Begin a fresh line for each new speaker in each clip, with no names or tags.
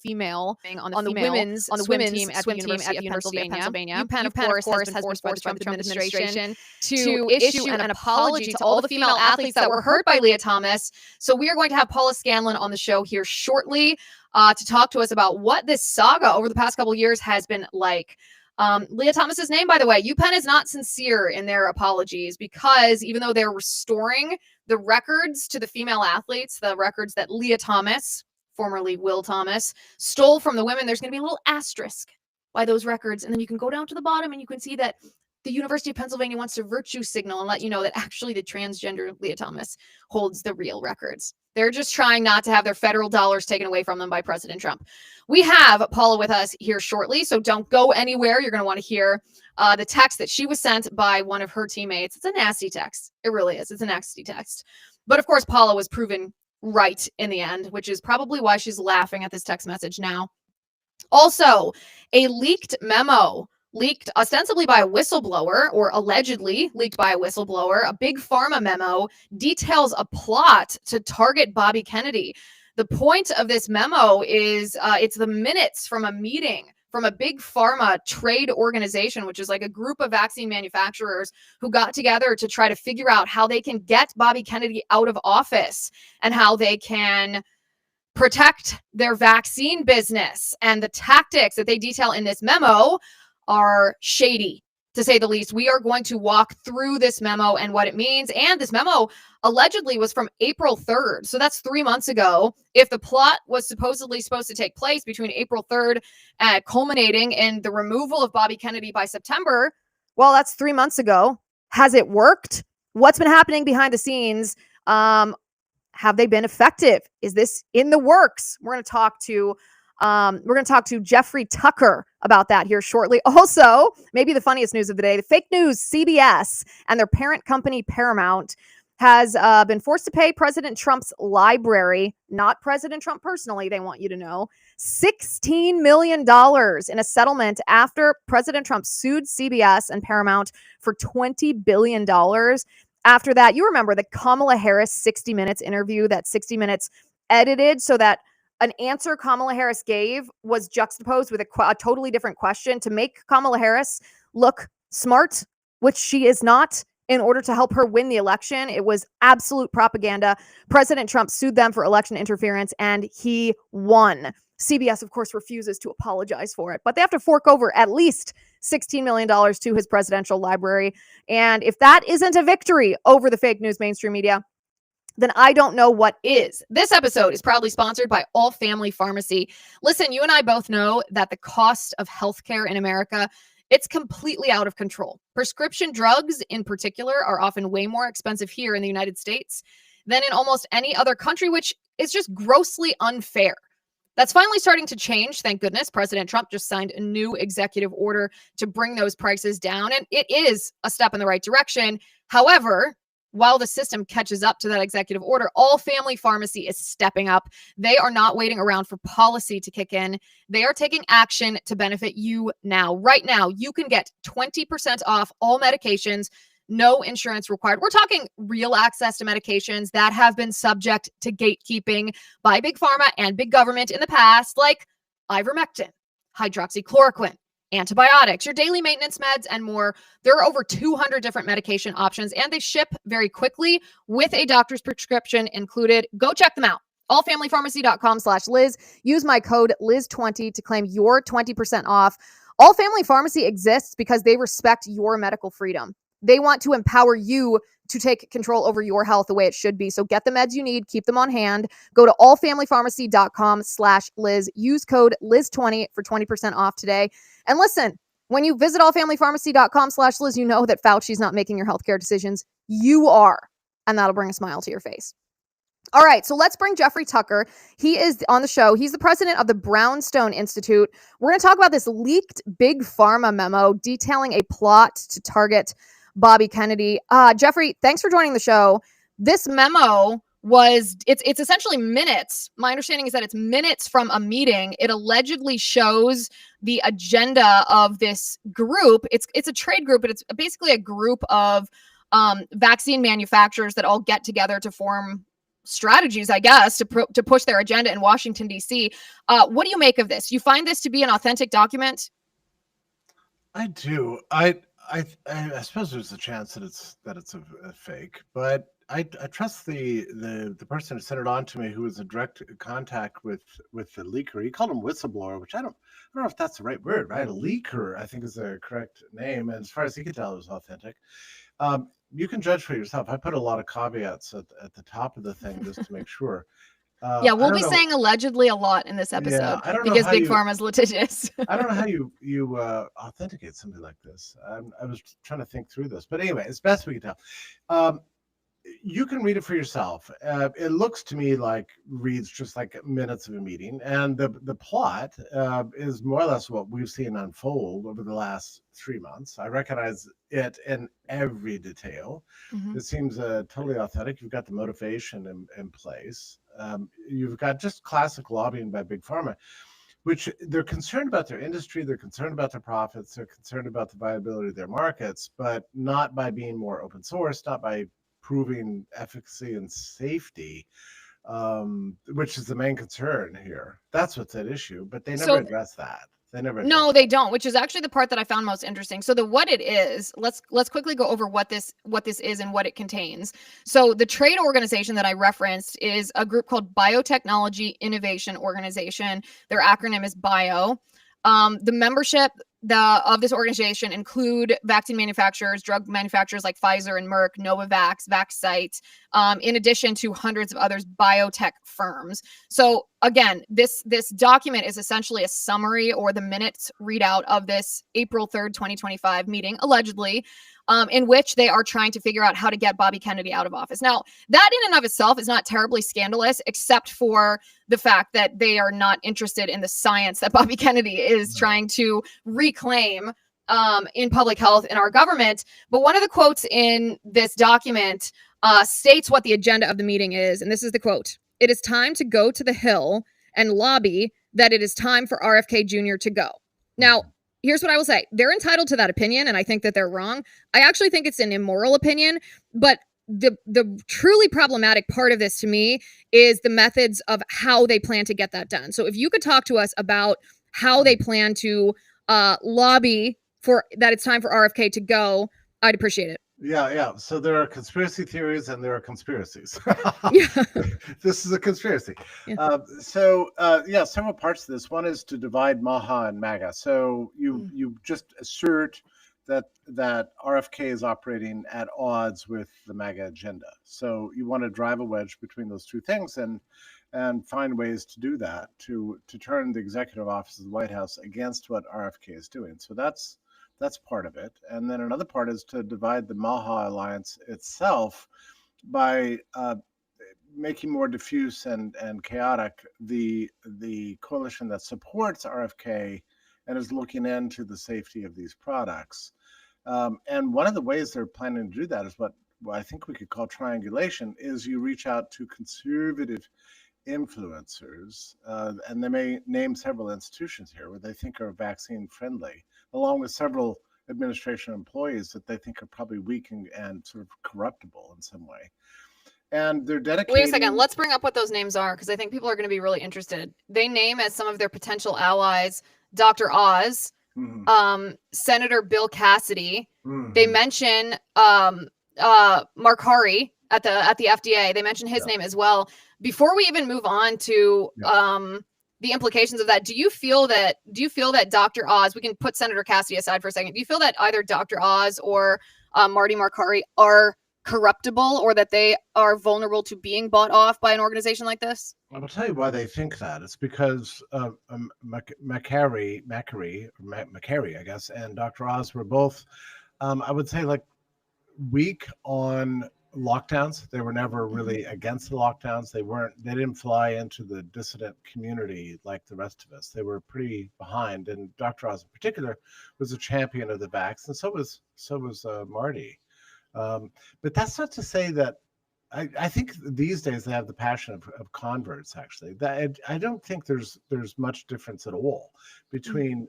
female on the women's swim team at the University of Pennsylvania. UPenn, of course, has been forced by the Trump administration to issue an apology to all the female athletes that were hurt by Leah Thomas. So we are going to have Paula Scanlan on the show here shortly to talk to us about what this saga over the past couple of years has been like. Leah Thomas's name, by the way, UPenn is not sincere in their apologies because even though they're restoring the records to the female athletes, the records that Leah Thomas, formerly Will Thomas, stole from the women, there's going to be a little asterisk by those records. And then you can go down to the bottom and you can see that the University of Pennsylvania wants to virtue signal and let you know that actually the transgender Leah Thomas holds the real records. They're just trying not to have their federal dollars taken away from them by President Trump. We have Paula with us here shortly, so don't go anywhere. You're going to want to hear the text that she was sent by one of her teammates. It's a nasty text. It really is. It's a nasty text. But of course, Paula was proven right in the end, which is probably why she's laughing at this text message now. Also, a leaked memo leaked ostensibly by a whistleblower, or allegedly leaked by a whistleblower, a Big Pharma memo details a plot to target Bobby Kennedy. The point of this memo is it's the minutes from a meeting from a Big Pharma trade organization, which is like a group of vaccine manufacturers who got together to try to figure out how they can get Bobby Kennedy out of office and how they can protect their vaccine business. And the tactics that they detail in this memo are shady, to say the least. We are going to walk through this memo and what it means. And this memo allegedly was from April 3rd. So that's 3 months ago. If the plot was supposed to take place between April 3rd, culminating in the removal of Bobby Kennedy by September, well, that's 3 months ago. Has it worked? What's been happening behind the scenes? Have they been effective? Is this in the works? We're going to talk to Jeffrey Tucker about that here shortly. Also, maybe the funniest news of the day, the fake news CBS and their parent company Paramount has been forced to pay President Trump's library, not President Trump personally, they want you to know, $16 million in a settlement after President Trump sued CBS and Paramount for $20 billion. After that, you remember the Kamala Harris 60 Minutes interview that 60 Minutes edited so that an answer Kamala Harris gave was juxtaposed with a totally different question to make Kamala Harris look smart, which she is not, in order to help her win the election. It was absolute propaganda. President Trump sued them for election interference, and he won. CBS, of course, refuses to apologize for it, but they have to fork over at least $16 million to his presidential library. And if that isn't a victory over the fake news mainstream media, then I don't know what is. This episode is proudly sponsored by All Family Pharmacy. Listen, you and I both know that the cost of healthcare in America, it's completely out of control. Prescription drugs in particular are often way more expensive here in the United States than in almost any other country, which is just grossly unfair. That's finally starting to change, thank goodness. President Trump just signed a new executive order to bring those prices down, and it is a step in the right direction. However, while the system catches up to that executive order, All Family Pharmacy is stepping up. They are not waiting around for policy to kick in. They are taking action to benefit you now. Right now, you can get 20% off all medications, no insurance required. We're talking real access to medications that have been subject to gatekeeping by Big Pharma and big government in the past, like ivermectin, hydroxychloroquine, antibiotics, your daily maintenance meds, and more. There are over 200 different medication options, and they ship very quickly with a doctor's prescription included. Go check them out. allfamilypharmacy.com/Liz. Use my code Liz20 to claim your 20% off. All Family Pharmacy exists because they respect your medical freedom. They want to empower you to take control over your health the way it should be. So get the meds you need, keep them on hand. Go to allfamilypharmacy.com/Liz. Use code Liz20 for 20% off today. And listen, when you visit allfamilypharmacy.com/Liz, you know that Fauci's not making your healthcare decisions. You are. And that'll bring a smile to your face. All right, so let's bring Jeffrey Tucker. He is on the show. He's the president of the Brownstone Institute. We're going to talk about this leaked Big Pharma memo detailing a plot to target Bobby Kennedy. Jeffrey, thanks for joining the show. This memo it's essentially minutes. My understanding is that it's minutes from a meeting. It allegedly shows the agenda of this group. It's a trade group, but it's basically a group of vaccine manufacturers that all get together to form strategies, I guess, to push their agenda in Washington, D.C. What do you make of this? You find this to be an authentic document?
I do. I suppose there's a chance that it's a fake, but I trust the person who sent it on to me, who was in direct contact with the leaker. He called him whistleblower, which I don't know if that's the right word, right? A leaker, I think, is the correct name. And as far as he could tell, it was authentic. You can judge for yourself. I put a lot of caveats at the top of the thing just to make sure.
Yeah, we'll be saying allegedly a lot in this episode,
yeah, I don't
because
know
Big Pharma is litigious.
I don't know how you authenticate something like this. I was trying to think through this, but anyway, as best we can tell. You can read it for yourself. It looks to me like reads just like minutes of a meeting, and the plot is more or less what we've seen unfold over the last 3 months. I recognize it in every detail.
Mhm.
It seems totally authentic. You've got the motivation in place. You've got just classic lobbying by Big Pharma, which they're concerned about their industry, they're concerned about their profits, they're concerned about the viability of their markets, but not by being more open source, not by proving efficacy and safety, which is the main concern here. That's what's at issue, but they never address that.
No, they don't, which is actually the part that I found most interesting. So what it is, let's quickly go over what this is and what it contains. So the trade organization that I referenced is a group called Biotechnology Innovation Organization. Their acronym is BIO. The membership of this organization include vaccine manufacturers, drug manufacturers like Pfizer and Merck, Novavax, Vaxcyte, in addition to hundreds of others biotech firms. So again, this document is essentially a summary or the minutes readout of this April 3rd, 2025 meeting, allegedly, in which they are trying to figure out how to get Bobby Kennedy out of office. Now, that in and of itself is not terribly scandalous, except for the fact that they are not interested in the science that Bobby Kennedy is trying to reclaim in public health in our government. But one of the quotes in this document states what the agenda of the meeting is. And this is the quote: "It is time to go to the Hill and lobby that it is time for RFK Jr. to go." Now, here's what I will say. They're entitled to that opinion, and I think that they're wrong. I actually think it's an immoral opinion, but the truly problematic part of this to me is the methods of how they plan to get that done. So if you could talk to us about how they plan to lobby for that it's time for RFK to go, I'd appreciate it.
Yeah. So there are conspiracy theories and there are conspiracies.
Yeah.
This is a conspiracy.
Yeah.
Several parts of this. One is to divide MAHA and MAGA. So you just assert that RFK is operating at odds with the MAGA agenda. So you want to drive a wedge between those two things and find ways to do that, to turn the executive office of the White House against what RFK is doing. So that's part of it. And then another part is to divide the MAHA alliance itself by making more diffuse and chaotic the coalition that supports RFK and is looking into the safety of these products. And one of the ways they're planning to do that is what I think we could call triangulation, is you reach out to conservative influencers, and they may name several institutions here where they think are vaccine friendly, along with several administration employees that they think are probably weak and sort of corruptible in some way. And they're dedicated.
Wait a second. Let's bring up what those names are, because I think people are going to be really interested. They name as some of their potential allies Dr. Oz, Senator Bill Cassidy. They mention Mark Hari at the FDA. They mention his name as well. Before we even move on to the implications of that, do you feel that Dr. Oz, we can put Senator Cassidy aside for a second, do you feel that either Dr. Oz or Marty Markari are corruptible, or that they are vulnerable to being bought off by an organization like this?
I will tell you why they think that. It's because Macari, I guess, and Dr. Oz were both, I would say, like, weak on lockdowns. They were never really against the lockdowns. They didn't fly into the dissident community like the rest of us. They were pretty behind. And Dr. Oz in particular was a champion of the vax, and so was Marty. But that's not to say that I think these days they have the passion of converts. Actually, that I don't think there's much difference at all between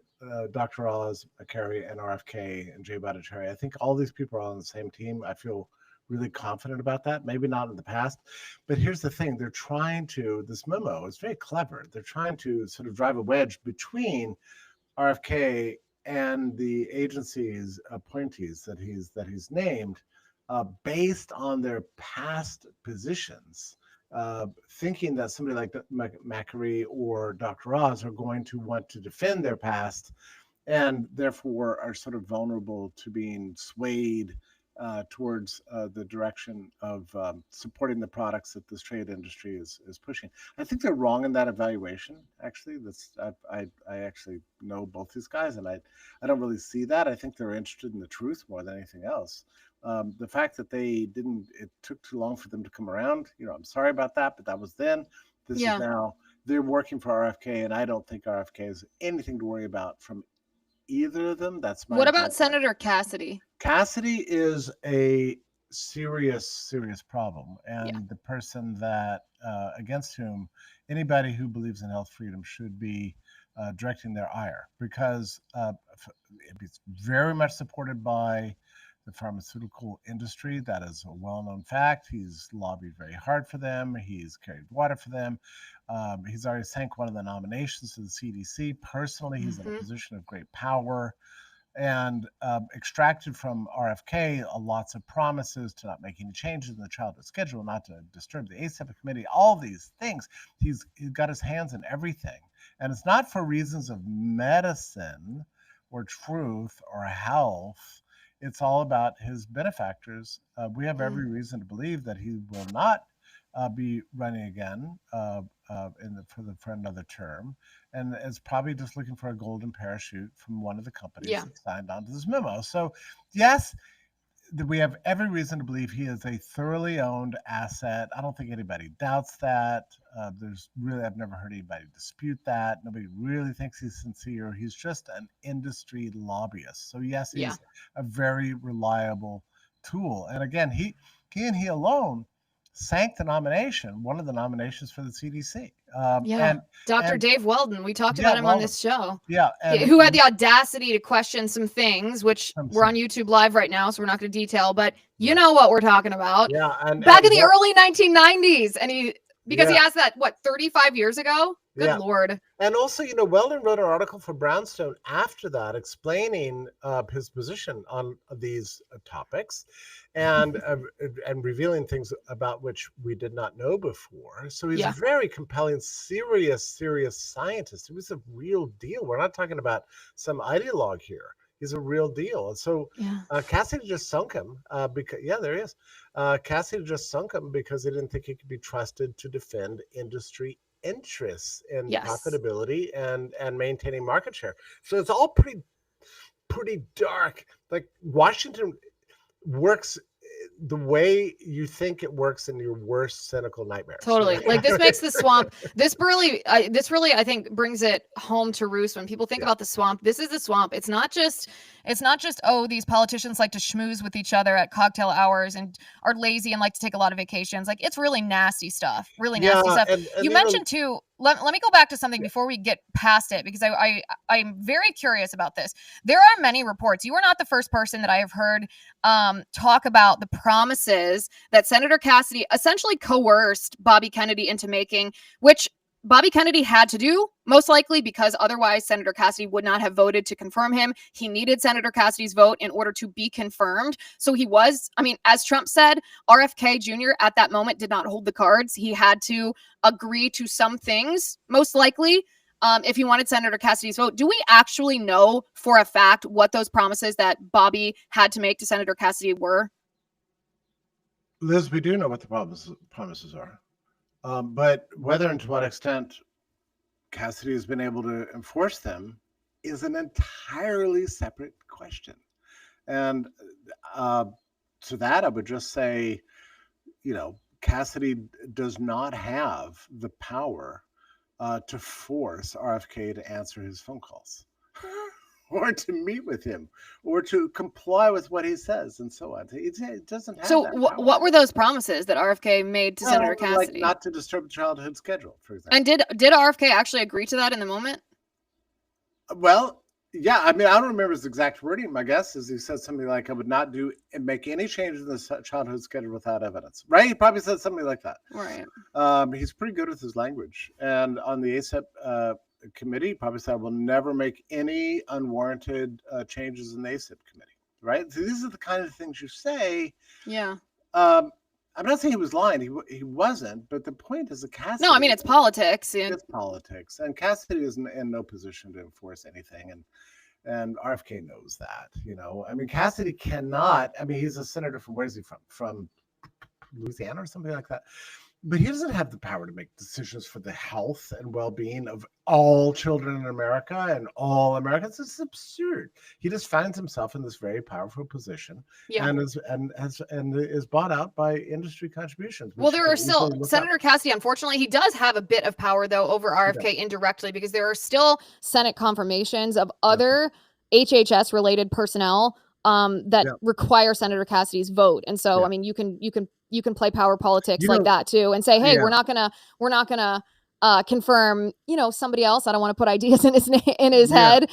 Dr. Oz, Macari, and RFK and Jay Bhattacharya. I think all these people are on the same team. I feel really confident about that. Maybe not in the past. But here's the thing. This memo is very clever. They're trying to sort of drive a wedge between RFK and the agency's appointees that he's named, based on their past positions, thinking that somebody like Macquarie or Dr. Oz are going to want to defend their past, and therefore are sort of vulnerable to being swayed towards the direction of supporting the products that this trade industry is pushing. I think they're wrong in that evaluation. Actually, I actually know both these guys, and I don't really see that. I think they're interested in the truth more than anything else. The fact that it took too long for them to come around. I'm sorry about that, but that was then. This is now. They're working for RFK, and I don't think RFK has anything to worry about from either of them. That's my.
What about Senator Cassidy?
Cassidy is a serious problem, and the person that against whom anybody who believes in health freedom should be directing their ire, because it's very much supported by the pharmaceutical industry. That is a well-known fact. He's lobbied very hard for them. He's carried water for them. He's already sank one of the nominations to the CDC. Personally, he's in a position of great power, and extracted from RFK lots of promises to not make any changes in the childhood schedule, not to disturb the ACEP committee, all these things. He's got his hands in everything. And it's not for reasons of medicine or truth or health. It's all about his benefactors. We have every reason to believe that he will not be running again for another term, and is probably just looking for a golden parachute from one of the companies that signed on to this memo. So, yes, we have every reason to believe he is a thoroughly owned asset. I don't think anybody doubts that. I've never heard anybody dispute that. Nobody really thinks he's sincere. He's just an industry lobbyist. So yes, he's a very reliable tool. And again, he alone sank the nomination, one of the nominations for the CDC.
And Dr. Dave Weldon, we talked about him on this show.
And,
who had the audacity to question some things, which we're on YouTube Live right now, so we're not going to detail, but you know what we're talking about. Back in the early 1990s, and he asked that, 35 years ago? Good Lord.
And also, Weldon wrote an article for Brownstone after that explaining his position on these topics and revealing things about which we did not know before. So he's a very compelling, serious scientist. He was a real deal. We're not talking about some ideologue here. He's a real deal. And so Cassidy just sunk him because, there he is. Cassidy just sunk him because he didn't think he could be trusted to defend industry interests in profitability and maintaining market share. So it's all pretty dark. Like, Washington works the way you think it works in your worst cynical nightmares.
Totally. Like, this makes the swamp. This really, I think, brings it home to roost when people think about the swamp. This is the swamp. It's not just these politicians like to schmooze with each other at cocktail hours and are lazy and like to take a lot of vacations. Like, it's really nasty stuff. Really nasty stuff. And you mentioned too. Let me go back to something before we get past it, because I'm very curious about this. There are many reports. You are not the first person that I have heard talk about the promises that Senator Cassidy essentially coerced Bobby Kennedy into making, which Bobby Kennedy had to do, most likely because otherwise Senator Cassidy would not have voted to confirm him. He needed Senator Cassidy's vote in order to be confirmed. So he was, as Trump said, RFK Jr. at that moment did not hold the cards. He had to agree to some things, most likely, if he wanted Senator Cassidy's vote. Do we actually know for a fact what those promises that Bobby had to make to Senator Cassidy were?
Liz, we do know what the promises are. But whether and to what extent Cassidy has been able to enforce them is an entirely separate question. And to that, I would just say, Cassidy does not have the power to force RFK to answer his phone calls or to meet with him or to comply with what he says and so on. It doesn't have
So
that power.
what were those promises that RFK made to Senator Cassidy?
Like not to disturb the childhood schedule, for example.
And did RFK actually agree to that in the moment?
Well, Yeah, I mean, I don't remember his exact wording. My guess is he said something like, "I would not do and make any changes in the childhood schedule without evidence." Right? He probably said something like that.
Right.
He's pretty good with his language. And on the ACEP committee, he probably said, "We'll never make any unwarranted changes in the ACEP committee." Right? So these are the kind of things you say.
Yeah.
I'm not saying he was lying. He wasn't. But the point is that Cassidy.
No, I mean, it's politics.
It's politics, and Cassidy is in no position to enforce anything, and RFK knows that. I mean, Cassidy cannot. I mean, he's a senator from, where is he from? From Louisiana or something like that. But he doesn't have the power to make decisions for the health and well-being of all children in America and all Americans. It's absurd. He just finds himself in this very powerful position, and is bought out by industry contributions.
Well, there are still Senator Cassidy. Unfortunately, he does have a bit of power though over RFK indirectly, because there are still Senate confirmations of other HHS related personnel that require Senator Cassidy's vote, and so I mean, you can play power politics like that too, and say, hey, we're not gonna confirm, somebody else. I don't want to put ideas in his head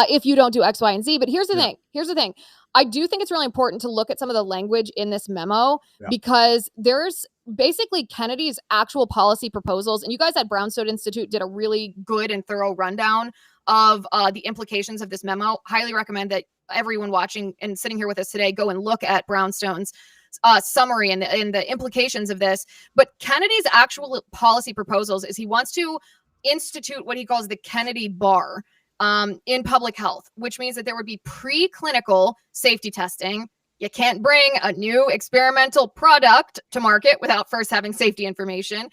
if you don't do X, Y, and Z. But here's the thing. I do think it's really important to look at some of the language in this memo, because there's basically Kennedy's actual policy proposals. And you guys at Brownstone Institute did a really good and thorough rundown of the implications of this memo. Highly recommend that everyone watching and sitting here with us today go and look at Brownstone's summary and the implications of this. But Kennedy's actual policy proposals is he wants to institute what he calls the Kennedy bar in public health, which means that there would be preclinical safety testing. You can't bring a new experimental product to market without first having safety information.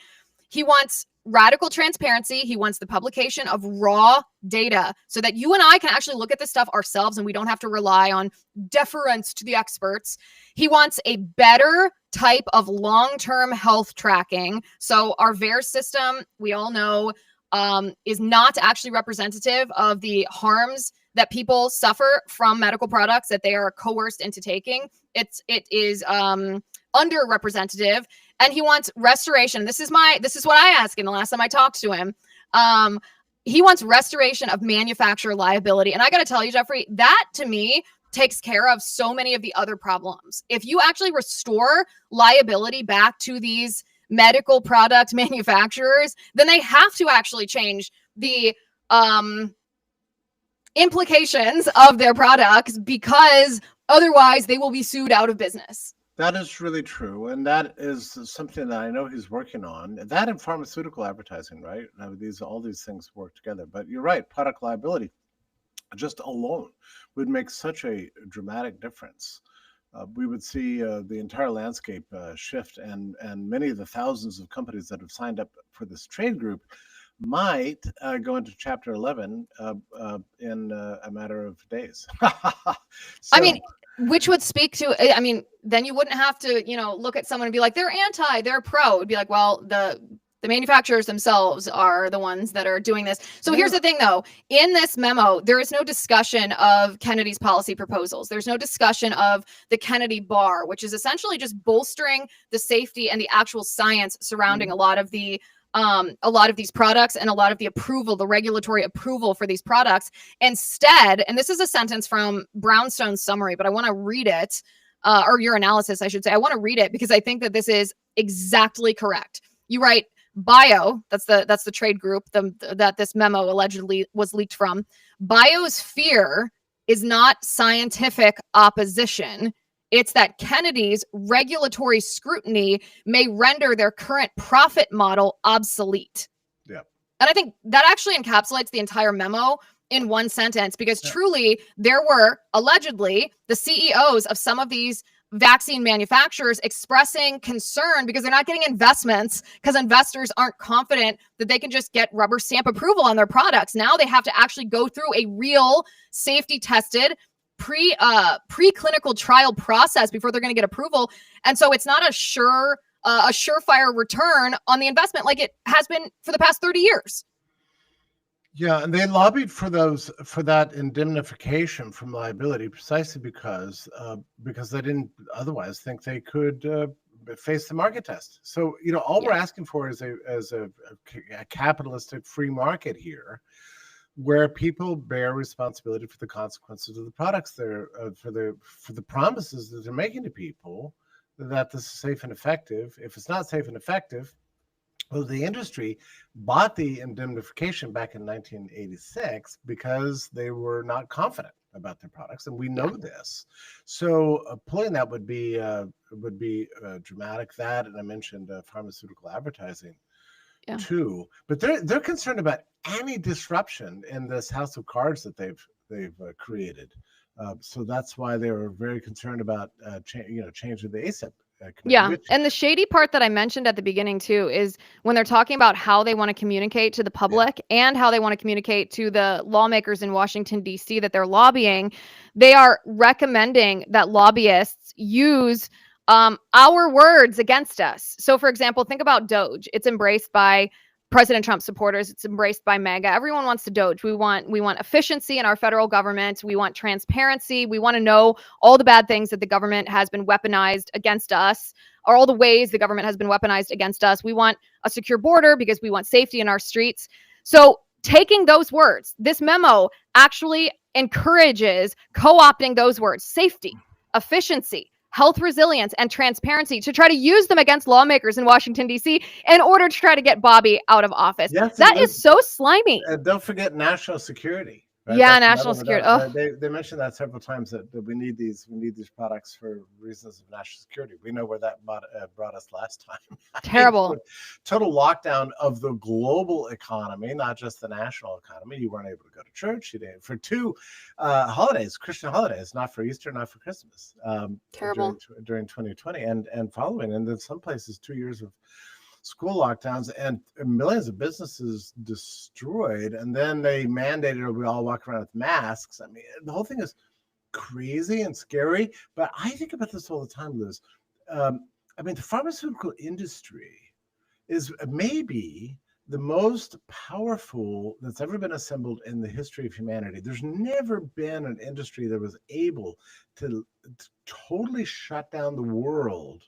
He wants radical transparency. He wants the publication of raw data so that you and I can actually look at this stuff ourselves and we don't have to rely on deference to the experts. He wants a better type of long-term health tracking. So our VAERS system, we all know, is not actually representative of the harms that people suffer from medical products that they are coerced into taking. It is underrepresentative. And he wants restoration. This is what I asked him the last time I talked to him. He wants restoration of manufacturer liability. And I got to tell you, Jeffrey, that to me takes care of so many of the other problems. If you actually restore liability back to these medical product manufacturers, then they have to actually change the implications of their products, because otherwise they will be sued out of business.
That is really true, and that is something that I know he's working on. That and pharmaceutical advertising, right? All these things work together. But you're right, product liability just alone would make such a dramatic difference. We would see the entire landscape shift, and many of the thousands of companies that have signed up for this trade group might go into Chapter 11 in a matter of days.
I mean, which would speak to, I mean, then you wouldn't have to, look at someone and be like, they're anti, they're pro. It'd be like, well, the manufacturers themselves are the ones that are doing this. So here's the thing, though. In this memo, there is no discussion of Kennedy's policy proposals. There's no discussion of the Kennedy bar, which is essentially just bolstering the safety and the actual science surrounding a lot of these products and a lot of the approval, the regulatory approval for these products. Instead, and this is a sentence from Brownstone's summary, but I want to read it, or your analysis, I should say. I want to read it because I think that this is exactly correct. You write, Bio, that's the trade group that this memo allegedly was leaked from. Bio's fear is not scientific opposition. It's that Kennedy's regulatory scrutiny may render their current profit model obsolete.
Yeah.
And I think that actually encapsulates the entire memo in one sentence, because truly there were allegedly the CEOs of some of these vaccine manufacturers expressing concern because they're not getting investments, because investors aren't confident that they can just get rubber stamp approval on their products. Now they have to actually go through a real safety tested preclinical trial process before they're going to get approval. And so it's not a surefire return on the investment like it has been for the past 30 years.
Yeah, and they lobbied for that indemnification from liability precisely because they didn't otherwise think they could face the market test. So all we're asking for is a capitalistic free market here, where people bear responsibility for the consequences of the products they're for the promises that they're making to people that this is safe and effective. If it's not safe and effective, well, the industry bought the indemnification back in 1986 because they were not confident about their products, and we know this. So pulling that would be dramatic. That, and I mentioned pharmaceutical advertising too. But they're concerned about any disruption in this house of cards that they've created. So that's why they were very concerned about changing the ASIP.
And the shady part that I mentioned at the beginning too is when they're talking about how they want to communicate to the public and how they want to communicate to the lawmakers in Washington, D.C. that they're lobbying, they are recommending that lobbyists use our words against us. So, for example, think about Doge. It's embraced by President Trump supporters. It's embraced by MAGA. Everyone wants to Doge. We want efficiency in our federal government. We want transparency. We want to know all the bad things that the government has been weaponized against us, or all the ways the government has been weaponized against us. We want a secure border because we want safety in our streets. So taking those words, this memo actually encourages co-opting those words: safety, efficiency, health resilience, and transparency, to try to use them against lawmakers in Washington, D.C. in order to try to get Bobby out of office. That is so slimy.
And don't forget national security.
Right? Yeah, national security.
They mentioned that several times, that we need these products for reasons of national security. We know where that brought us last time.
Terrible.
Total lockdown of the global economy, not just the national economy. You weren't able to go to church. You didn't for two holidays, Christian holidays, not for Easter, not for Christmas.
Terrible.
During 2020 and following, and in some places 2 years of school lockdowns and millions of businesses destroyed, and then they mandated we all walk around with masks. I mean, the whole thing is crazy and scary. But I think about this all the time, Liz. I mean, the pharmaceutical industry is maybe the most powerful that's ever been assembled in the history of humanity. There's never been an industry that was able to totally shut down the world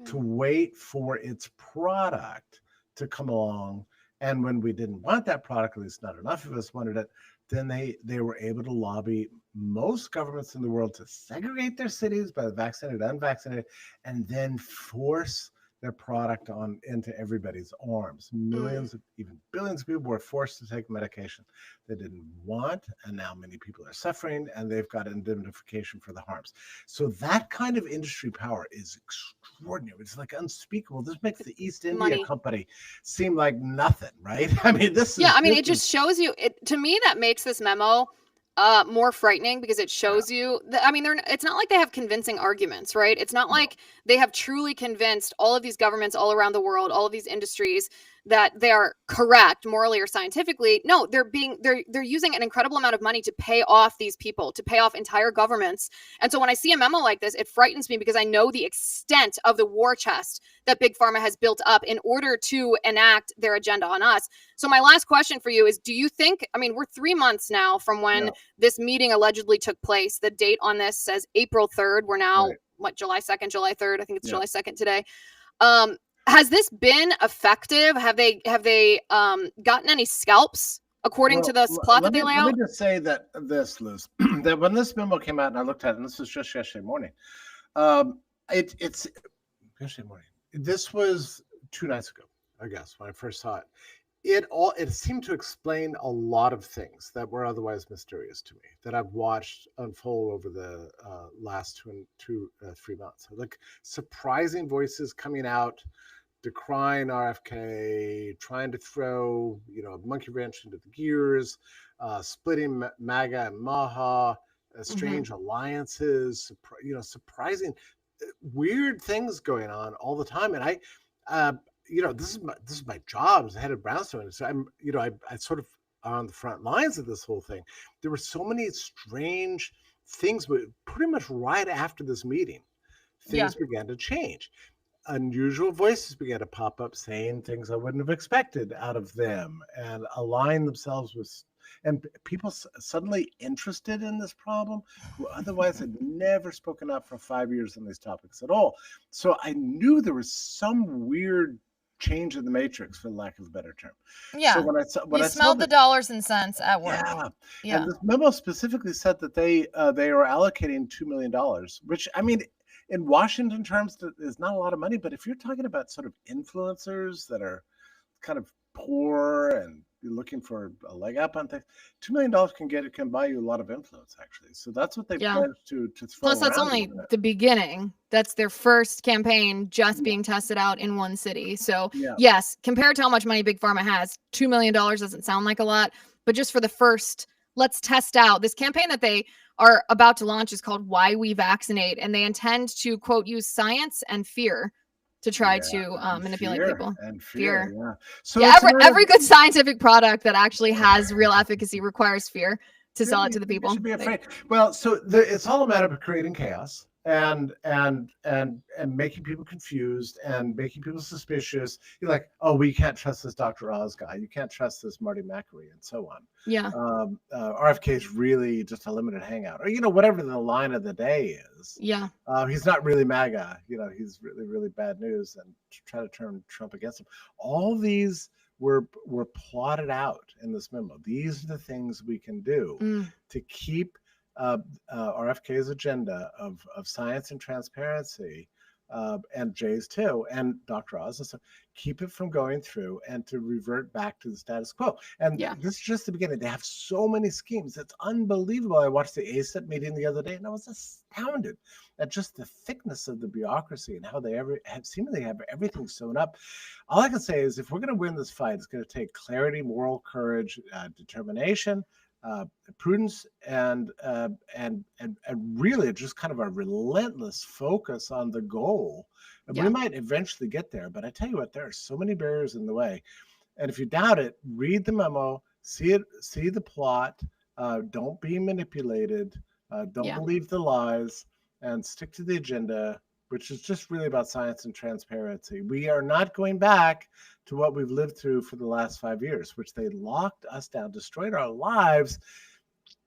to wait for its product to come along. And when we didn't want that product, at least not enough of us wanted it, then they were able to lobby most governments in the world to segregate their cities by the vaccinated, unvaccinated, and then force their product on into everybody's arms. Millions of, even billions of people were forced to take medication they didn't want, and now many people are suffering, and they've got indemnification for the harms. So that kind of industry power is extraordinary. It's like unspeakable. This makes the East India Company seem like nothing, right? I mean, this is
it just shows you. To me, that makes this memo more frightening, because it shows you that, I mean, it's not like they have convincing arguments, right? It's not like they have truly convinced all of these governments all around the world, all of these industries, that they are correct morally or scientifically. No, they're using an incredible amount of money to pay off these people, to pay off entire governments. And so when I see a memo like this, it frightens me, because I know the extent of the war chest that Big Pharma has built up in order to enact their agenda on us. So my last question for you is, do you think, I mean, we're 3 months now from when this meeting allegedly took place. The date on this says April 3rd. We're now, July 2nd, July 3rd? I think it's July 2nd today. Has this been effective? Have they gotten any scalps according to the plot that they lay out?
Let me just say that this, Liz, that when this memo came out and I looked at it, and this was just yesterday morning, it's yesterday morning. This was 2 nights ago, I guess, when I first saw it. It seemed to explain a lot of things that were otherwise mysterious to me, that I've watched unfold over the last 3 months. Like surprising voices coming out, decrying RFK, trying to throw a monkey wrench into the gears, splitting MAGA and MAHA, strange alliances, surprising weird things going on all the time. And this is my job as the head of Brownstone. So I sort of on the front lines of this whole thing. There were so many strange things, but pretty much right after this meeting, things began to change. Unusual voices began to pop up saying things I wouldn't have expected out of them, and align themselves with, and people suddenly interested in this problem who otherwise had never spoken up for 5 years on these topics at all. So I knew there was some weird change in the matrix, for lack of a better term.
Yeah.
So when I
smelled the dollars and cents at work.
Yeah. And this memo specifically said that they are allocating $2 million, which, I mean, in Washington terms, is not a lot of money. But if you're talking about sort of influencers that are kind of poor and you're looking for a leg up on things, $2 million can buy you a lot of influence, actually. So that's what they pledged to throw.
Plus, that's only the beginning. That's their first campaign just being tested out in one city. So yes, compared to how much money Big Pharma has, $2 million doesn't sound like a lot, but just for the first, let's test out this campaign that they are about to launch is called Why We Vaccinate. And they intend to, quote, use science and fear to try to manipulate people.
And fear. Yeah.
So every good scientific product that actually has real efficacy requires fear to sell it to the people.
You should be afraid. Well, so it's all a matter of creating chaos and making people confused and making people suspicious. You're like, oh, we can't trust this Dr. Oz guy. You can't trust this Marty McAree, and so on.
Yeah.
RFK is really just a limited hangout, or whatever the line of the day is.
Yeah.
He's not really MAGA. He's really, really bad news, and try to turn Trump against him. All these were plotted out in this memo. These are the things we can do to keep RFK's agenda of science and transparency, and Jay's too, and Dr. Oz, and so keep it from going through and to revert back to the status quo. And this is just the beginning. They have so many schemes. It's unbelievable. I watched the ACEP meeting the other day, and I was astounded at just the thickness of the bureaucracy and how they seemingly have everything sewn up. All I can say is, if we're going to win this fight, it's going to take clarity, moral courage, determination, prudence, and really just kind of a relentless focus on the goal. And we might eventually get there, but I tell you what, there are so many barriers in the way. And if you doubt it, read the memo, see the plot, don't be manipulated, don't believe the lies, and stick to the agenda, which is just really about science and transparency. We are not going back to what we've lived through for the last 5 years, which they locked us down, destroyed our lives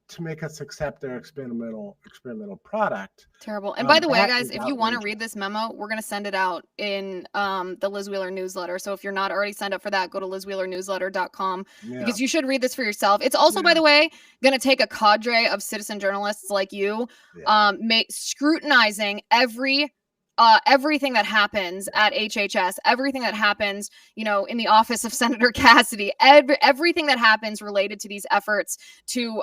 to make us accept their experimental product.
Terrible. And by the way, guys, if you want to read this memo, we're going to send it out in the Liz Wheeler newsletter. So if you're not already signed up for that, go to lizwheelernewsletter.com because you should read this for yourself. It's also, by the way, going to take a cadre of citizen journalists like you, scrutinizing everything that happens at HHS, everything that happens, in the office of Senator Cassidy, everything that happens related to these efforts to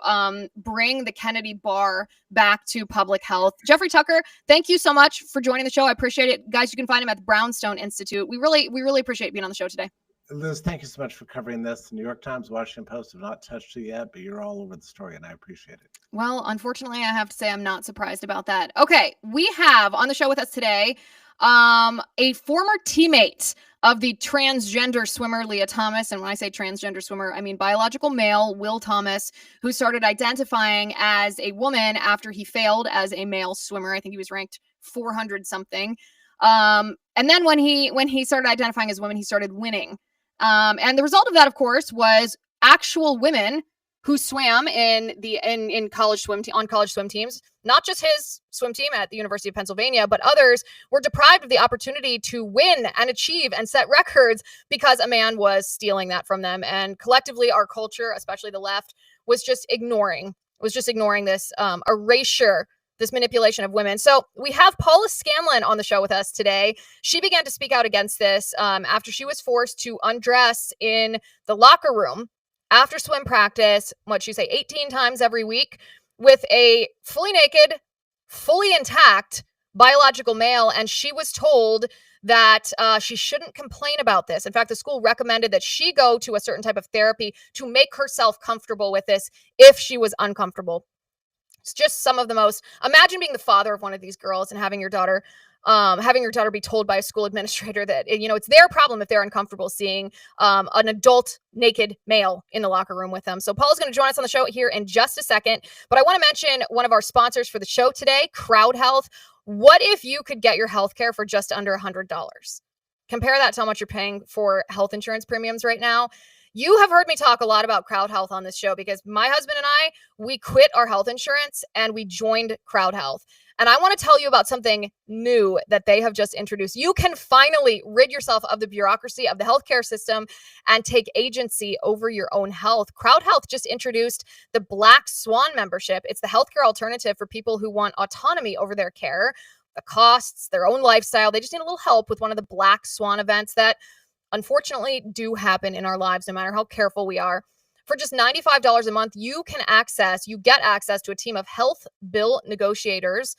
bring the Kennedy bar back to public health. Jeffrey Tucker, thank you so much for joining the show. I appreciate it. Guys, you can find him at the Brownstone Institute. We really appreciate being on the show today.
Liz, thank you so much for covering this. The New York Times, Washington Post have not touched you yet, but you're all over the story, and I appreciate it.
Well, unfortunately, I have to say I'm not surprised about that. Okay, we have on the show with us today a former teammate of the transgender swimmer Leah Thomas. And when I say transgender swimmer, I mean biological male Will Thomas, who started identifying as a woman after he failed as a male swimmer. I think he was ranked 400 something. And then when he started identifying as a woman, he started winning. And the result of that, of course, was actual women who swam in college swim on college swim teams. Not just his swim team at the University of Pennsylvania, but others were deprived of the opportunity to win and achieve and set records because a man was stealing that from them. And collectively, our culture, especially the left, was just ignoring this erasure, this manipulation of women. So we have Paula Scanlan on the show with us today. She began to speak out against this after she was forced to undress in the locker room after swim practice, 18 times every week, with a fully naked, fully intact biological male. And she was told that she shouldn't complain about this. In fact, the school recommended that she go to a certain type of therapy to make herself comfortable with this if she was uncomfortable. It's just some of the most, imagine being the father of one of these girls and having your daughter be told by a school administrator that, it's their problem if they're uncomfortable seeing an adult naked male in the locker room with them. So Paula's going to join us on the show here in just a second. But I want to mention one of our sponsors for the show today, Crowd Health. What if you could get your health care for just under $100? Compare that to how much you're paying for health insurance premiums right now. You have heard me talk a lot about Crowd Health on this show because my husband and I, we quit our health insurance and we joined Crowd Health. And I want to tell you about something new that they have just introduced. You can finally rid yourself of the bureaucracy of the healthcare system and take agency over your own health. Crowd Health just introduced the Black Swan membership. It's the healthcare alternative for people who want autonomy over their care, the costs, their own lifestyle. They just need a little help with one of the Black Swan events that unfortunately do happen in our lives, no matter how careful we are. For just $95 a month, you get access to a team of health bill negotiators,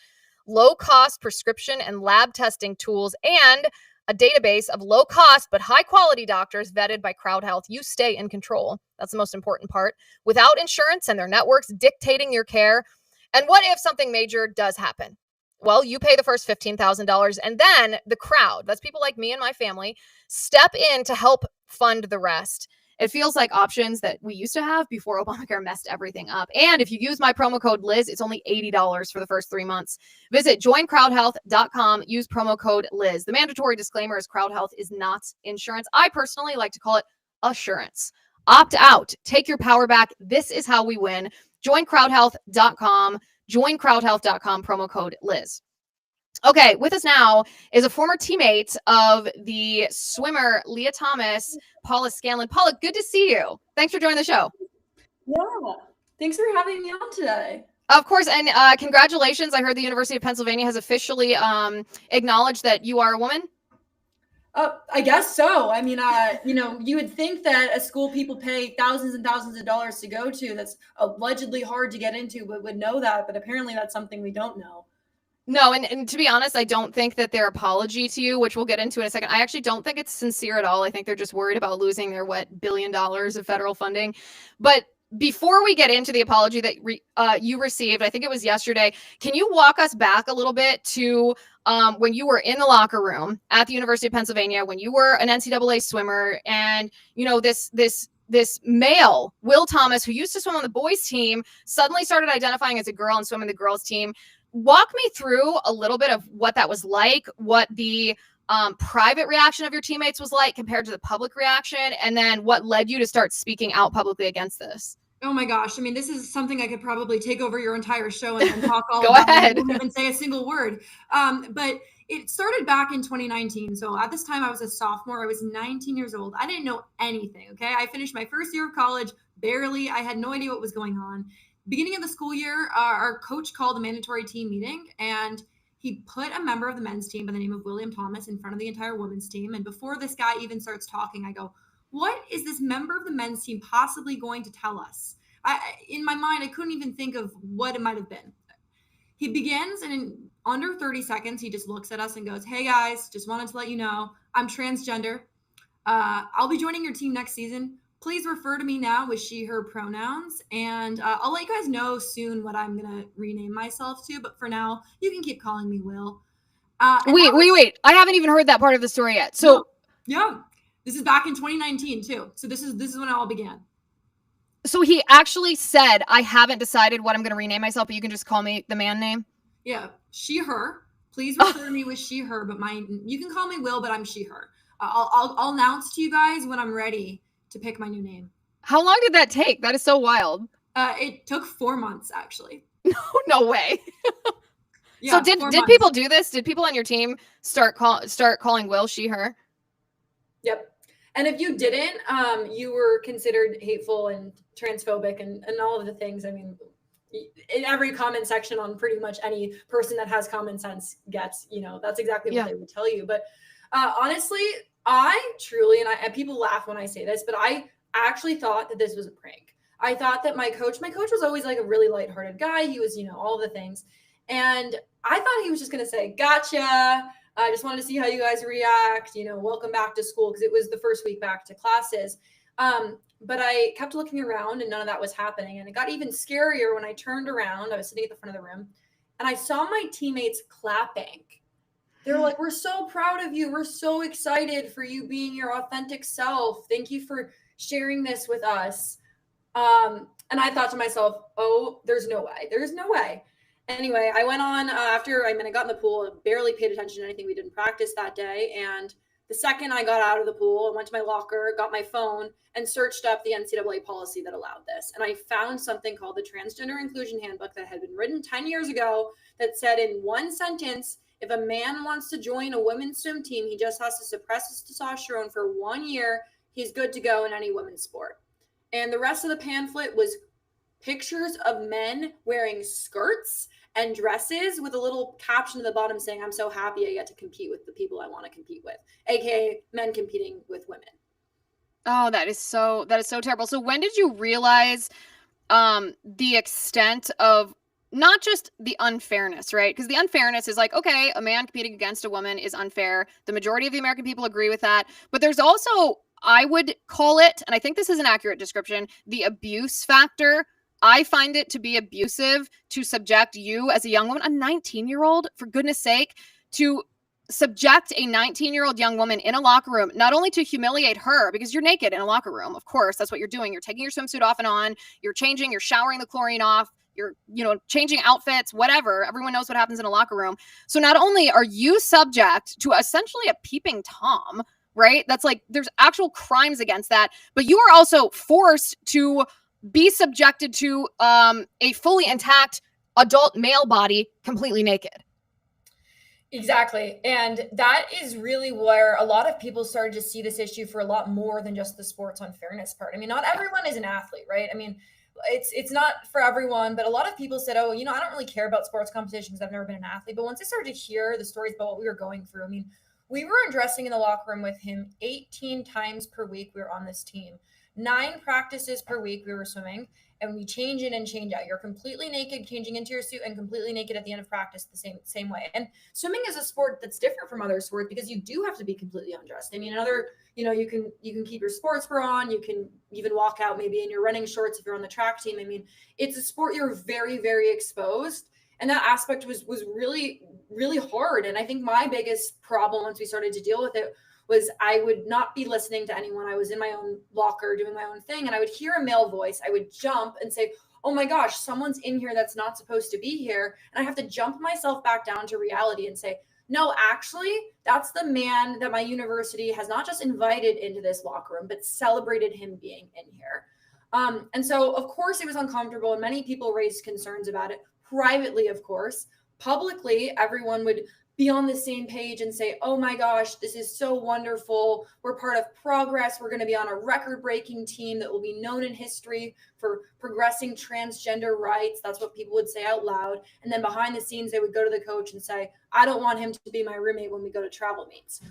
low-cost prescription and lab testing tools, and a database of low-cost but high-quality doctors vetted by Crowd Health. You stay in control. That's the most important part. Without insurance and their networks dictating your care. And what if something major does happen? Well, you pay the first $15,000, and then the crowd, that's people like me and my family, step in to help fund the rest. It feels like options that we used to have before Obamacare messed everything up. And if you use my promo code Liz, it's only $80 for the first 3 months. Visit joincrowdhealth.com. Use promo code Liz. The mandatory disclaimer is Crowd Health is not insurance. I personally like to call it assurance. Opt out. Take your power back. This is how we win. Joincrowdhealth.com. Joincrowdhealth.com. Promo code Liz. Okay, with us now is a former teammate of the swimmer Leah Thomas, Paula Scanlan. Paula, good to see you. Thanks for joining the show.
Yeah, thanks for having me on today.
Of course, and congratulations. I heard the University of Pennsylvania has officially acknowledged that you are a woman.
I guess so. I mean, you would think that a school people pay thousands and thousands of dollars to go to that's allegedly hard to get into would know that, but apparently that's something we don't know.
No, and to be honest, I don't think that their apology to you, which we'll get into in a second, I actually don't think it's sincere at all. I think they're just worried about losing their, $1 billion of federal funding. But before we get into the apology that you received, I think it was yesterday, can you walk us back a little bit to when you were in the locker room at the University of Pennsylvania, when you were an NCAA swimmer, and, you know, this male, Will Thomas, who used to swim on the boys team, suddenly started identifying as a girl and swimming the girls team. Walk me through a little bit of what that was like, what the private reaction of your teammates was like compared to the public reaction, and then what led you to start speaking out publicly against this.
Oh my gosh. I mean, this is something I could probably take over your entire show and talk all
Go
about.
ahead.
I won't even say a single word. But it started back in 2019. So at this time I was a sophomore. I was 19 years old. I didn't know anything. Okay. I finished my first year of college, barely. I had no idea what was going on. Beginning of the school year, our coach called a mandatory team meeting, and he put a member of the men's team by the name of William Thomas in front of the entire women's team. And before this guy even starts talking, I go, what is this member of the men's team possibly going to tell us? In my mind, I couldn't even think of what it might have been. He begins, and in under 30 seconds, he just looks at us and goes, hey guys, just wanted to let you know, I'm transgender. I'll be joining your team next season. Please refer to me now with she, her pronouns. And I'll let you guys know soon what I'm going to rename myself to. But for now, you can keep calling me Will.
Wait. I haven't even heard that part of the story yet. So
no, yeah, this is back in 2019 too. So this is when it all began.
So he actually said, I haven't decided what I'm going to rename myself, but you can just call me the man name.
Yeah. She, her. Please refer to me with she, her. But you can call me Will, but I'm she, her. I'll announce to you guys when I'm ready to pick my new name.
How long did that take? That is so wild.
It took 4 months, actually.
No way.
Yeah,
so did people do this? Did people on your team start calling Will she, her?
Yep. And if you didn't, you were considered hateful and transphobic and all of the things. I mean, in every comment section on pretty much any person that has common sense gets, that's exactly what they would tell you. But honestly, I truly, and people laugh when I say this, but I actually thought that this was a prank. I thought that my coach was always like a really lighthearted guy. He was, all the things. And I thought he was just going to say, gotcha. I just wanted to see how you guys react, welcome back to school, because it was the first week back to classes. But I kept looking around and none of that was happening. And it got even scarier when I turned around. I was sitting at the front of the room and I saw my teammates clapping. They were like, we're so proud of you. We're so excited for you being your authentic self. Thank you for sharing this with us. And I thought to myself, oh, there's no way. There's no way. Anyway, I went on after I got in the pool, barely paid attention to anything we didn't practice that day. And The second I got out of the pool, I went to my locker, got my phone, and searched up the NCAA policy that allowed this. And I found something called the Transgender Inclusion Handbook that had been written 10 years ago that said in one sentence, if a man wants to join a women's swim team, he just has to suppress his testosterone for 1 year. He's good to go in any women's sport. And the rest of the pamphlet was pictures of men wearing skirts and dresses with a little caption at the bottom saying, I'm so happy I get to compete with the people I want to compete with, aka men competing with women.
Oh, that is so terrible. So when did you realize the extent of not just the unfairness, right? Because the unfairness is like, okay, a man competing against a woman is unfair. The majority of the American people agree with that. But there's also, I would call it, and I think this is an accurate description, the abuse factor. I find it to be abusive to subject you as a young woman, a 19-year-old, for goodness sake, to subject a 19-year-old young woman in a locker room, not only to humiliate her, because you're naked in a locker room, of course, that's what you're doing. You're taking your swimsuit off and on, you're changing, you're showering the chlorine off, you're, changing outfits, whatever. Everyone knows what happens in a locker room. So not only are you subject to essentially a peeping Tom, right? That's like, there's actual crimes against that, but you are also forced to be subjected to a fully intact adult male body completely naked.
Exactly. And that is really where a lot of people started to see this issue for a lot more than just the sports unfairness part. I mean, not everyone is an athlete, right? I mean, it's not for everyone, but a lot of people said, oh, I don't really care about sports competition because I've never been an athlete. But once I started to hear the stories about what we were going through, I mean, we were undressing in the locker room with him 18 times per week. We were on this team. 9 practices per week we were swimming, and we change in and change out. You're completely naked, changing into your suit, and completely naked at the end of practice the same way. And swimming is a sport that's different from other sports because you do have to be completely undressed. I mean, you can keep your sports bra on, you can even walk out maybe in your running shorts if you're on the track team. I mean, it's a sport you're very, very exposed. And that aspect was really, really hard. And I think my biggest problem once we started to deal with it was I would not be listening to anyone. I was in my own locker doing my own thing, and I would hear a male voice. I would jump and say, oh my gosh, someone's in here that's not supposed to be here. And I have to jump myself back down to reality and say, no, actually, that's the man that my university has not just invited into this locker room, but celebrated him being in here. And so, of course, it was uncomfortable, and many people raised concerns about it. Privately, of course. Publicly, everyone would be on the same page and say, oh my gosh, this is so wonderful. We're part of progress. We're going to be on a record-breaking team that will be known in history for progressing transgender rights. That's what people would say out loud. And then behind the scenes, they would go to the coach and say, I don't want him to be my roommate when we go to travel meets.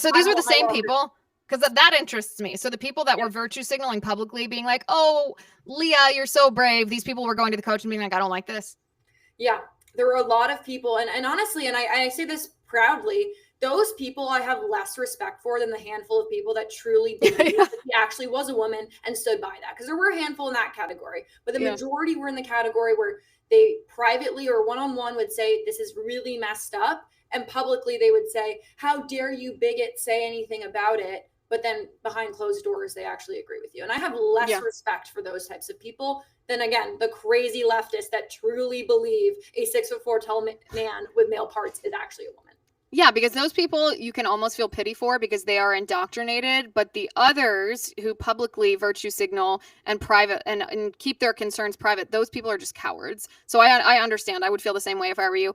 So these were the same people? Because that interests me. So the people that were virtue signaling publicly, being like, oh, Leah, you're so brave. These people were going to the coach and being like, I don't like this.
Yeah. There were a lot of people, and honestly, and I say this proudly, those people I have less respect for than the handful of people that truly believed that he actually was a woman and stood by that. Because there were a handful in that category, but the majority were in the category where they privately or one-on-one would say, this is really messed up. And publicly they would say, how dare you bigot say anything about it? But then behind closed doors, they actually agree with you. And I have less respect for those types of people than, again, the crazy leftists that truly believe a 6'4" tall man with male parts is actually a woman.
Yeah, because those people you can almost feel pity for because they are indoctrinated, but the others who publicly virtue signal and private and keep their concerns private, those people are just cowards. So I understand. I would feel the same way if I were you.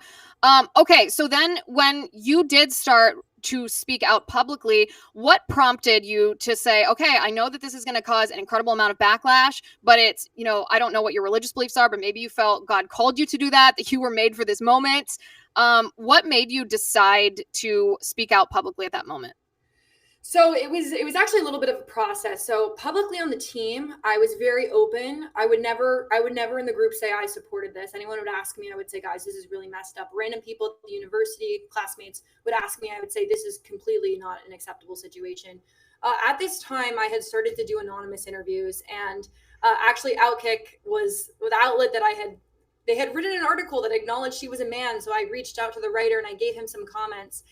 Okay, so then when you did start to speak out publicly, what prompted you to say, okay, I know that this is going to cause an incredible amount of backlash, but it's, I don't know what your religious beliefs are, but maybe you felt God called you to do that you were made for this moment. What made you decide to speak out publicly at that moment?
So it was actually a little bit of a process. So publicly on the team, I was very open. I would never in the group say I supported this. Anyone would ask me, I would say, guys, this is really messed up. Random people at the university, classmates would ask me, I would say, this is completely not an acceptable situation. At this time, I had started to do anonymous interviews, and actually Outkick was the outlet that they had written an article that acknowledged she was a man. So I reached out to the writer and I gave him some comments,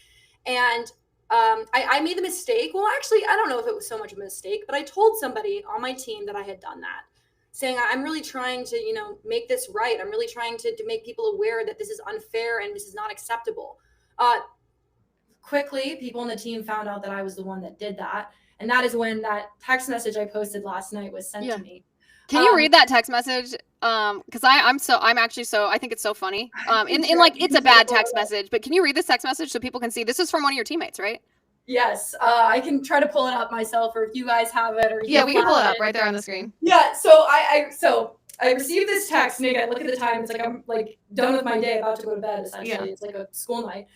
and I made the mistake. Well, actually, I don't know if it was so much of a mistake, but I told somebody on my team that I had done that, saying, I'm really trying to, make this right. I'm really trying to make people aware that this is unfair and this is not acceptable. quickly, people on the team found out that I was the one that did that. And that is when that text message I posted last night was sent to me.
Can you read that text message? Because I think it's so funny. It's a bad text message, but can you read this text message so people can see? This is from one of your teammates, right?
Yes, I can try to pull it up myself, or if you guys have it, or
we can pull it up right there on the screen.
Yeah, so I received this text, and again, look at the time. It's like I'm like done with my day, about to go to bed. Essentially, It's like a school night.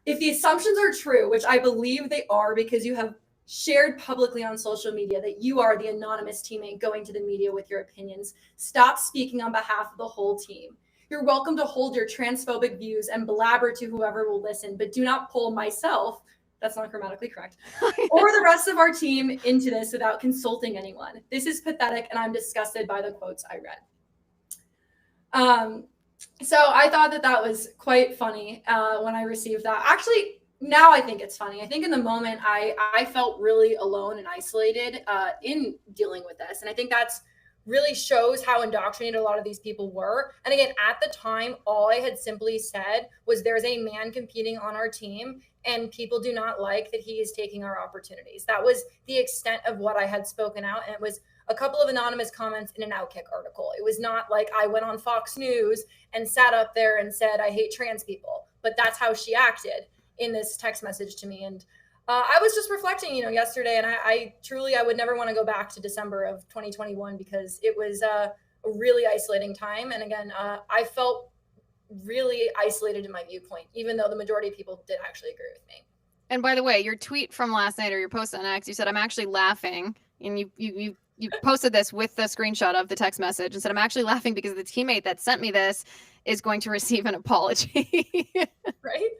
If the assumptions are true, which I believe they are, because you have shared publicly on social media that you are the anonymous teammate going to the media with your opinions, stop speaking on behalf of the whole team. You're welcome to hold your transphobic views and blabber to whoever will listen, but do not pull myself, that's not grammatically correct, or the rest of our team into this without consulting anyone. This is pathetic, and I'm disgusted by the quotes I read. So I thought that was quite funny when I received that. Actually, now I think it's funny. I think in the moment I felt really alone and isolated in dealing with this. And I think that's really shows how indoctrinated a lot of these people were. And again, at the time, all I had simply said was there's a man competing on our team and people do not like that he is taking our opportunities. That was the extent of what I had spoken out. And it was a couple of anonymous comments in an Outkick article. It was not like I went on Fox News and sat up there and said, I hate trans people, but that's how she acted in this text message to me. And I was just reflecting, yesterday, and I truly would never want to go back to December of 2021 because it was a really isolating time. And again, I felt really isolated in my viewpoint, even though the majority of people did actually agree with me.
And by the way, your tweet from last night or your post on X, you said, I'm actually laughing. And you posted this with the screenshot of the text message and said, I'm actually laughing because the teammate that sent me this is going to receive an apology.
Right?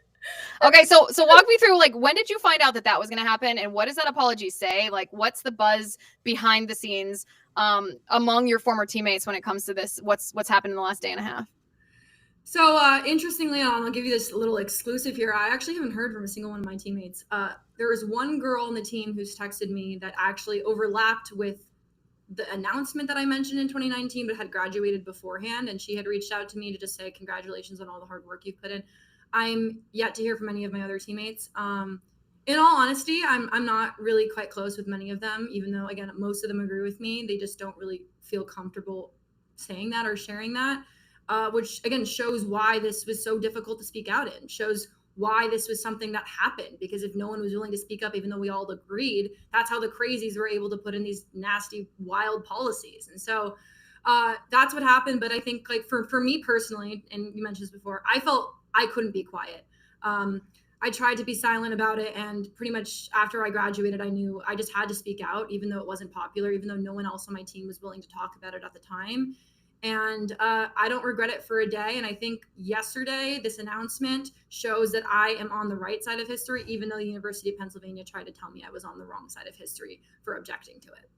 Okay, so walk me through, when did you find out that was going to happen, and what does that apology say? What's the buzz behind the scenes among your former teammates when it comes to this? What's happened in the last day and a half?
So interestingly, I'll give you this little exclusive here. I actually haven't heard from a single one of my teammates. There was one girl on the team who's texted me that actually overlapped with the announcement that I mentioned in 2019, but had graduated beforehand, and she had reached out to me to just say congratulations on all the hard work you've put in. I'm yet to hear from any of my other teammates. In all honesty, I'm not really quite close with many of them, even though, again, most of them agree with me. They just don't really feel comfortable saying that or sharing that, which, again, shows why this was so difficult to speak out in, shows why this was something that happened, because if no one was willing to speak up, even though we all agreed, that's how the crazies were able to put in these nasty, wild policies. And so that's what happened. But I think, for me personally, and you mentioned this before, I felt I couldn't be quiet. I tried to be silent about it. And pretty much after I graduated, I knew I just had to speak out, even though it wasn't popular, even though no one else on my team was willing to talk about it at the time. And I don't regret it for a day. And I think yesterday, this announcement shows that I am on the right side of history, even though the University of Pennsylvania tried to tell me I was on the wrong side of history for objecting to it.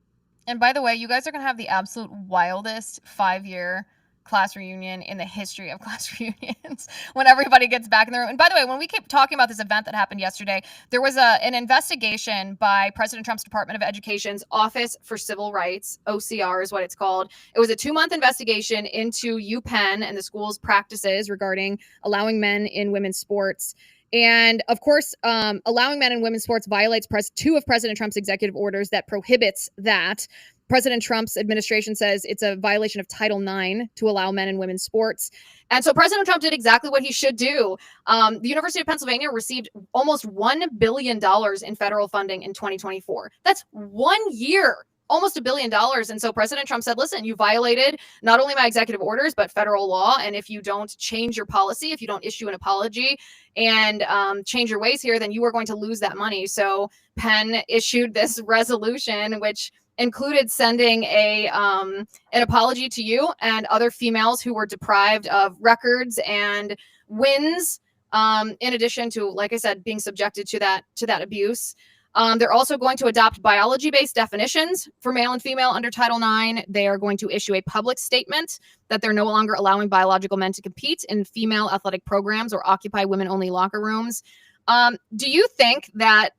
And by the way, you guys are going to have the absolute wildest 5-year class reunion in the history of class reunions when everybody gets back in the room. And by the way, when we keep talking about this event that happened yesterday, there was an investigation by President Trump's Department of Education's Office for Civil Rights, OCR is what it's called. It was a 2-month investigation into UPenn and the school's practices regarding allowing men in women's sports. And of course, allowing men in women's sports violates 2 of President Trump's executive orders that prohibits that. President Trump's administration says it's a violation of Title IX to allow men in women's sports. And so President Trump did exactly what he should do. The University of Pennsylvania received almost $1 billion in federal funding in 2024. That's 1 year, almost $1 billion. And so President Trump said, listen, you violated not only my executive orders, but federal law. And if you don't change your policy, if you don't issue an apology and change your ways here, then you are going to lose that money. So Penn issued this resolution, which included sending an apology to you and other females who were deprived of records and wins, in addition to, like I said, being subjected to that abuse. They're also going to adopt biology-based definitions for male and female under Title IX. They are going to issue a public statement that they're no longer allowing biological men to compete in female athletic programs or occupy women-only locker rooms. Do you think that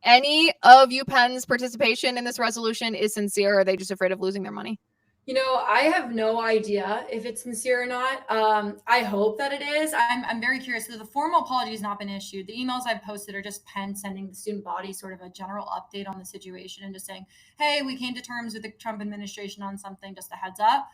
any of UPenn's participation in this resolution is sincere, or are they just afraid of losing their money?
I have no idea if it's sincere or not. I hope that it is. I'm very curious because the formal apology has not been issued. The emails I've posted are just Penn sending the student body sort of a general update on the situation and just saying, hey, we came to terms with the Trump administration on something, just a heads up.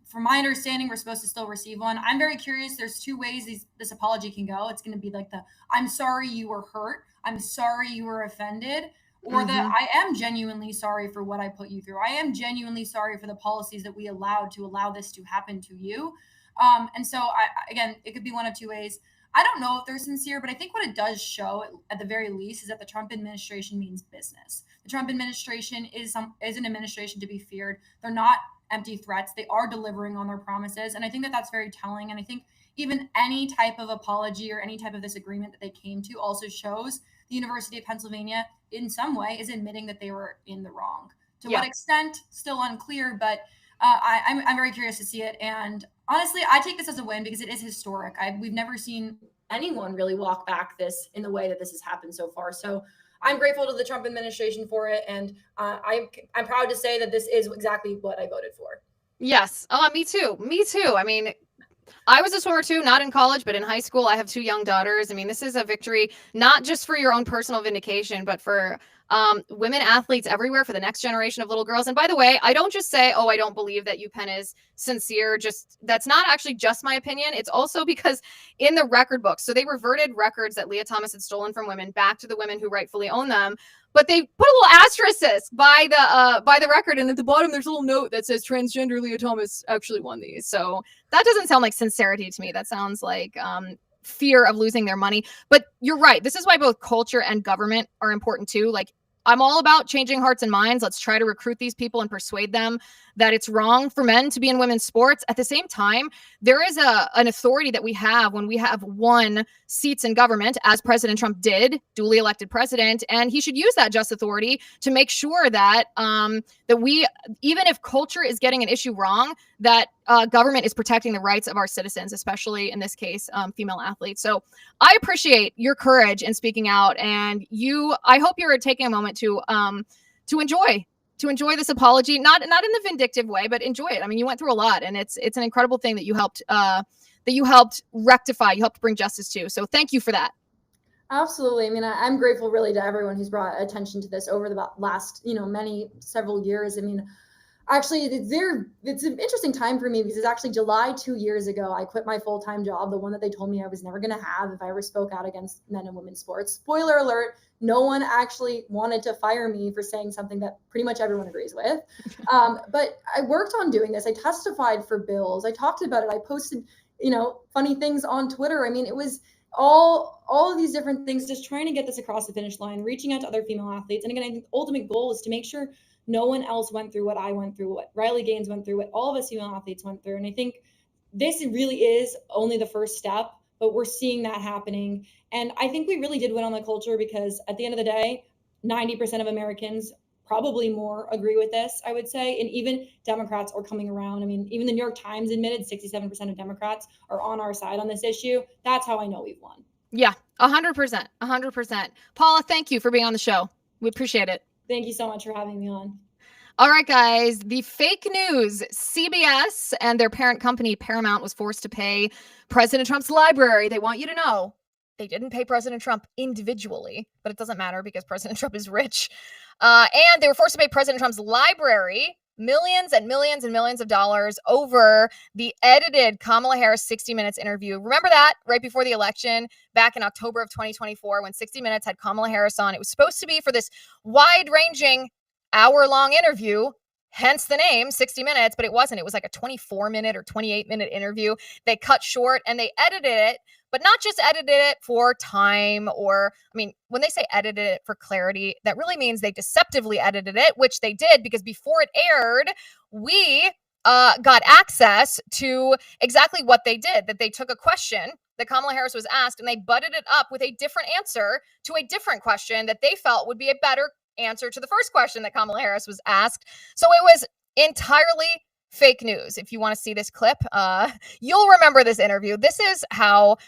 From my understanding, we're supposed to still receive one. I'm very curious. There's two ways this apology can go. It's going to be like I'm sorry you were hurt. I'm sorry you were offended. Or that I am genuinely sorry for what I put you through. I am genuinely sorry for the policies that we allowed to allow this to happen to you. And so, again, it could be one of two ways. I don't know if they're sincere, but I think what it does show, at the very least, is that the Trump administration means business. The Trump administration is an administration to be feared. They're not empty threats. They are delivering on their promises. And I think that that's very telling. And I think even any type of apology or any type of this agreement that they came to also shows the University of Pennsylvania in some way is admitting that they were in the wrong. To what extent, still unclear, but I'm very curious to see it. And honestly, I take this as a win because it is historic. We've never seen anyone really walk back this in the way that this has happened so far. So I'm grateful to the Trump administration for it. And I'm proud to say that this is exactly what I voted for.
Yes. Oh, me too. Me too. I mean, I was a swimmer too, not in college, but in high school. I have 2 young daughters. I mean, this is a victory, not just for your own personal vindication, but for women athletes everywhere, for the next generation of little girls. And by the way, I don't just say, oh, I don't believe that UPenn is sincere. That's not actually just my opinion. It's also because in the record books, so they reverted records that Leah Thomas had stolen from women back to the women who rightfully own them. But they put a little asterisk by the record, and at the bottom there's a little note that says transgender Leah Thomas actually won these. So that doesn't sound like sincerity to me. That sounds like fear of losing their money. But you're right. This is why both culture and government are important too. Like, I'm all about changing hearts and minds. Let's try to recruit these people and persuade them that it's wrong for men to be in women's sports. At the same time, there is an authority that we have when we have won seats in government, as President Trump did, duly elected president, and he should use that just authority to make sure that that we, even if culture is getting an issue wrong, that government is protecting the rights of our citizens, especially in this case, female athletes. So I appreciate your courage in speaking out, and I hope you're taking a moment to enjoy this apology, not in the vindictive way, but enjoy it. I mean, you went through a lot, and it's an incredible thing that you helped rectify, you helped bring justice to. So thank you for that.
Absolutely. I mean, I'm grateful really to everyone who's brought attention to this over the last, several years. I mean, actually, it's an interesting time for me because it's actually July 2 years ago. I quit my full-time job, the one that they told me I was never going to have if I ever spoke out against men and women's sports. Spoiler alert, no one actually wanted to fire me for saying something that pretty much everyone agrees with. But I worked on doing this. I testified for bills. I talked about it. I posted, funny things on Twitter. I mean, it was all of these different things, just trying to get this across the finish line, reaching out to other female athletes. And again, I think the ultimate goal is to make sure no one else went through what I went through, what Riley Gaines went through, what all of us female athletes went through. And I think this really is only the first step, but we're seeing that happening. And I think we really did win on the culture because at the end of the day, 90% of Americans, probably more, agree with this, I would say. And even Democrats are coming around. I mean, even the New York Times admitted 67% of Democrats are on our side on this issue. That's how I know we've won.
Yeah, 100%. 100%. Paula, thank you for being on the show. We appreciate it.
Thank you so much for having me on.
All right, guys. The fake news, CBS and their parent company, Paramount, was forced to pay President Trump's library. They want you to know they didn't pay President Trump individually, but it doesn't matter because President Trump is rich. And they were forced to pay President Trump's library millions and millions and millions of dollars over the edited Kamala Harris 60 Minutes interview. Remember that right before the election back in October of 2024 when 60 Minutes had Kamala Harris on? It was supposed to be for this wide-ranging hour-long interview, hence the name 60 Minutes, but it wasn't. It was like a 24-minute or 28-minute interview. They cut short and they edited it, but not just edited it for time when they say edited it for clarity, that really means they deceptively edited it, which they did because before it aired, we got access to exactly what they did, that they took a question that Kamala Harris was asked and they butted it up with a different answer to a different question that they felt would be a better answer to the first question that Kamala Harris was asked. So it was entirely fake news. If you want to see this clip, you'll remember this interview. This is how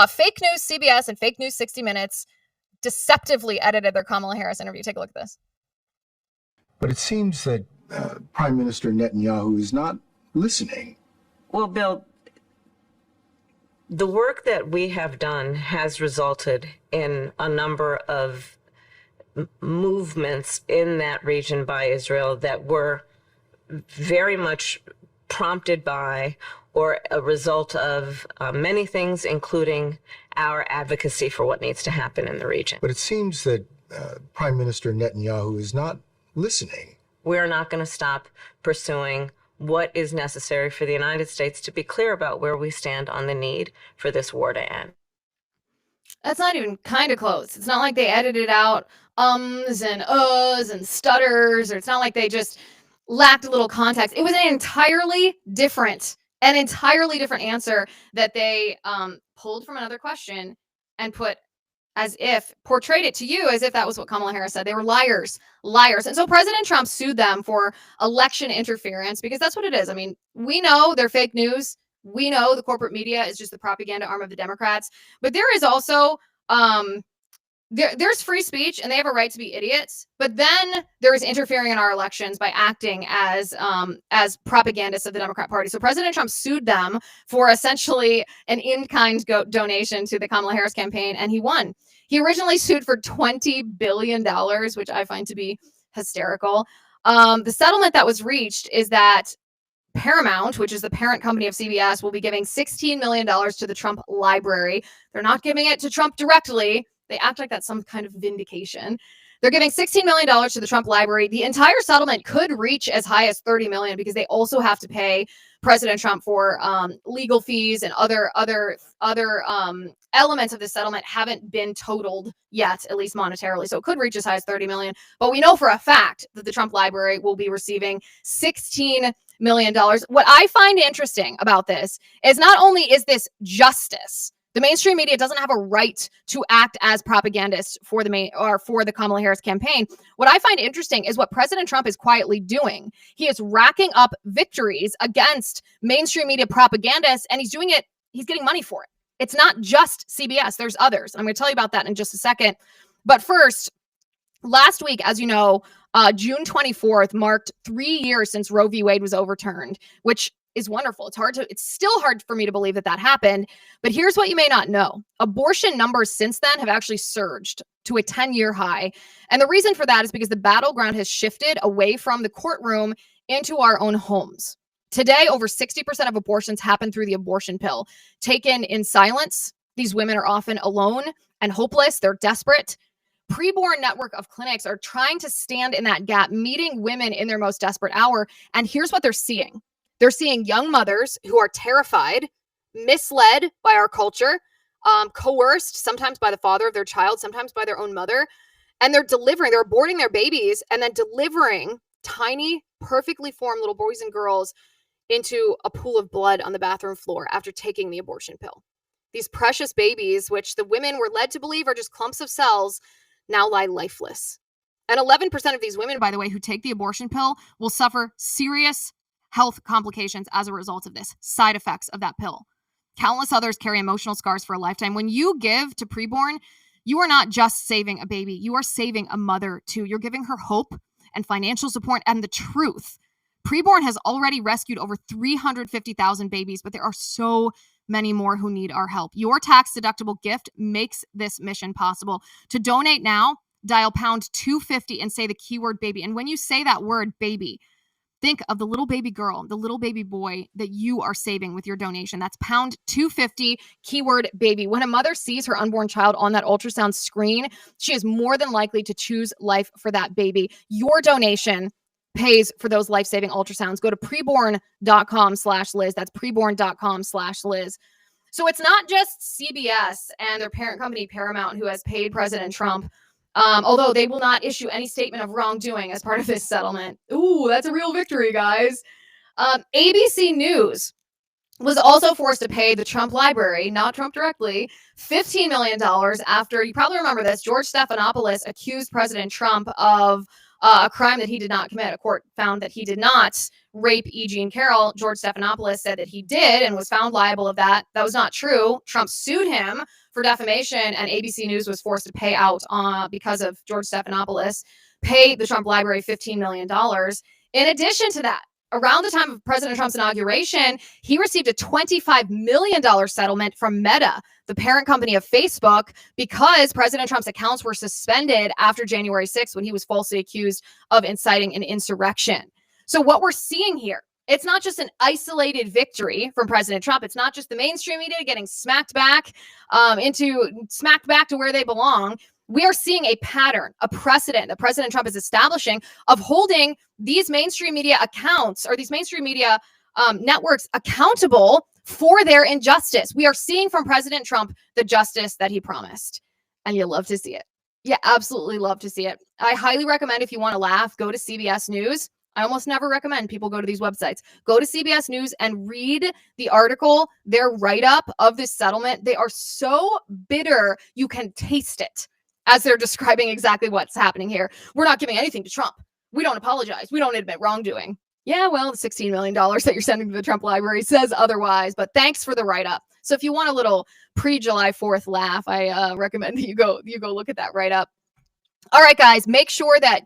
fake news CBS and fake news 60 Minutes deceptively edited their Kamala Harris interview. Take a look at this.
But it seems that Prime Minister Netanyahu is not listening.
Well, Bill, the work that we have done has resulted in a number of movements in that region by Israel that were very much prompted by or a result of many things, including our advocacy for what needs to happen in the region.
But it seems that Prime Minister Netanyahu is not listening.
We're not going to stop pursuing what is necessary for the United States to be clear about where we stand on the need for this war to end.
That's not even kind of close. It's not like they edited out ums and uhs and stutters, or it's not like they just lacked a little context. It was an entirely different answer that they pulled from another question and portrayed it to you as if that was what Kamala Harris said. They were liars. And so President Trump sued them for election interference, because that's what it is. I mean, we know they're fake news. We know the corporate media is just the propaganda arm of the Democrats, but there is also there's free speech, and they have a right to be idiots. But then there is interfering in our elections by acting as propagandists of the Democrat Party. So President Trump sued them for essentially an in-kind donation to the Kamala Harris campaign, and he won. He originally sued for $20 billion, which I find to be hysterical. The settlement that was reached is that Paramount, which is the parent company of CBS, will be giving $16 million to the Trump library. They're not giving it to Trump directly. They act like that's some kind of vindication. They're giving $16 million to the Trump library. The entire settlement could reach as high as $30 million, because they also have to pay President Trump for legal fees, and other elements of the settlement haven't been totaled yet, at least monetarily. So it could reach as high as $30 million. But we know for a fact that the Trump library will be receiving $16 million. What I find interesting about this is not only is this justice, the mainstream media doesn't have a right to act as propagandists for the Kamala Harris campaign. What I find interesting is what President Trump is quietly doing. He is racking up victories against mainstream media propagandists, and he's doing it. He's getting money for it. It's not just CBS. There's others. I'm going to tell you about that in just a second. But first, last week, as you know, June 24th marked 3 years since Roe v. Wade was overturned, which is wonderful. It's still hard for me to believe that happened. But here's what you may not know. Abortion numbers since then have actually surged to a 10-year high. And the reason for that is because the battleground has shifted away from the courtroom into our own homes. Today, over 60% of abortions happen through the abortion pill. Taken in silence, these women are often alone and hopeless. They're desperate. Preborn network of clinics are trying to stand in that gap, meeting women in their most desperate hour. And here's what they're seeing. They're seeing young mothers who are terrified, misled by our culture, coerced, sometimes by the father of their child, sometimes by their own mother. And they're aborting their babies and then delivering tiny, perfectly formed little boys and girls into a pool of blood on the bathroom floor after taking the abortion pill. These precious babies, which the women were led to believe are just clumps of cells, now lie lifeless. And 11% of these women, by the way, who take the abortion pill will suffer serious health complications as a result of this, side effects of that pill. Countless others carry emotional scars for a lifetime. When you give to preborn, you are not just saving a baby, you are saving a mother too. You're giving her hope and financial support and the truth. Preborn has already rescued over 350,000 babies, but there are so many more who need our help. Your tax-deductible gift makes this mission possible. To donate now, dial pound 250 and say the keyword baby. And when you say that word baby, think of the little baby girl, the little baby boy that you are saving with your donation. That's pound 250, keyword baby. When a mother sees her unborn child on that ultrasound screen, she is more than likely to choose life for that baby. Your donation pays for those life-saving ultrasounds. Go to preborn.com/Liz. That's preborn.com/Liz. So it's not just CBS and their parent company Paramount who has paid President Trump, although they will not issue any statement of wrongdoing as part of this settlement. Ooh, that's a real victory, guys. ABC News was also forced to pay the Trump library, not Trump directly, $15 million after, you probably remember this, George Stephanopoulos accused President Trump of a crime that he did not commit. A court found that he did not rape E. Jean Carroll. George Stephanopoulos said that he did and was found liable of that. That was not true. Trump sued him for defamation, and ABC News was forced to pay out because of George Stephanopoulos, pay the Trump library $15 million. In addition to that, around the time of President Trump's inauguration, he received a $25 million settlement from Meta, the parent company of Facebook, because President Trump's accounts were suspended after January 6th when he was falsely accused of inciting an insurrection. So what we're seeing here, it's not just an isolated victory from President Trump. It's not just the mainstream media getting smacked back to where they belong. We are seeing a pattern, a precedent that President Trump is establishing of holding these mainstream media accounts or these mainstream media networks accountable for their injustice. We are seeing from President Trump the justice that he promised. And you love to see it. You absolutely love to see it. I highly recommend, if you want to laugh, go to CBS News. I almost never recommend people go to these websites. Go to CBS News and read the article, their write-up of this settlement. They are so bitter, you can taste it as they're describing exactly what's happening here. We're not giving anything to Trump. We don't apologize. We don't admit wrongdoing. Yeah, well, the $16 million that you're sending to the Trump library says otherwise, but thanks for the write-up. So if you want a little pre-July 4th laugh, I recommend that you go look at that write-up. All right, guys, make sure that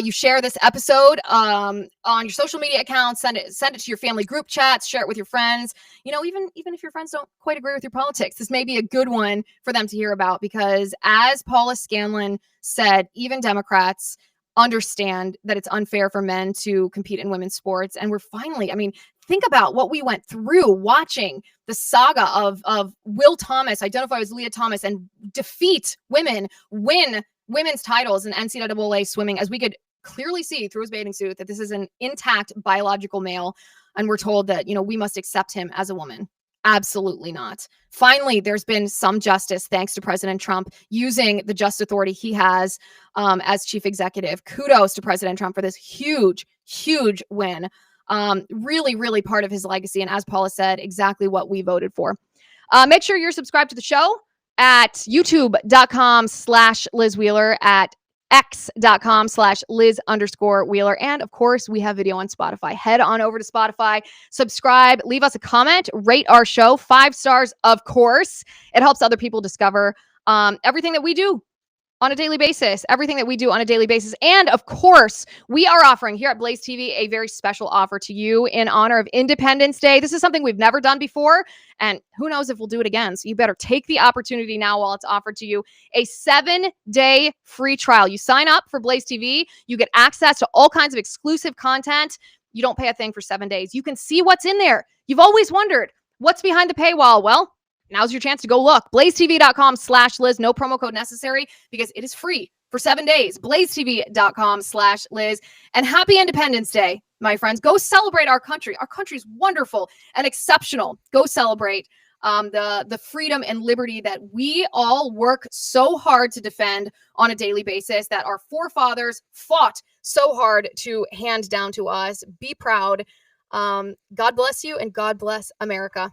you share this episode on your social media accounts. Send it to your family group chats. Share it with your friends. You know, even if your friends don't quite agree with your politics, this may be a good one for them to hear about, because as Paula Scanlan said, even Democrats understand that it's unfair for men to compete in women's sports. And we're finally, I mean, think about what we went through watching the saga of Will Thomas identify as Leah Thomas and defeat women, win women's titles in NCAA swimming, as we could clearly see through his bathing suit that this is an intact biological male. And we're told that, you know, we must accept him as a woman. Absolutely not. Finally, there's been some justice thanks to President Trump using the just authority he has as chief executive. Kudos to President Trump for this huge, huge win. Really, really part of his legacy. And as Paula said, exactly what we voted for. Make sure you're subscribed to the show at youtube.com/Liz Wheeler, at x.com/Liz_Wheeler. And of course, we have video on Spotify. Head on over to Spotify, subscribe, leave us a comment, rate our show 5 stars, of course. It helps other people discover everything that we do on a daily basis, And of course, we are offering here at Blaze TV a very special offer to you in honor of Independence Day. This is something we've never done before, and who knows if we'll do it again. So you better take the opportunity now while it's offered to you. A 7-day free trial. You sign up for Blaze TV, you get access to all kinds of exclusive content. You don't pay a thing for 7 days. You can see what's in there. You've always wondered, what's behind the paywall? Well, now's your chance to go look. BlazeTV.com/Liz. No promo code necessary because it is free for 7 days. BlazeTV.com/Liz. And happy Independence Day, my friends. Go celebrate our country. Our country's wonderful and exceptional. Go celebrate the freedom and liberty that we all work so hard to defend on a daily basis, that our forefathers fought so hard to hand down to us. Be proud. God bless you and God bless America.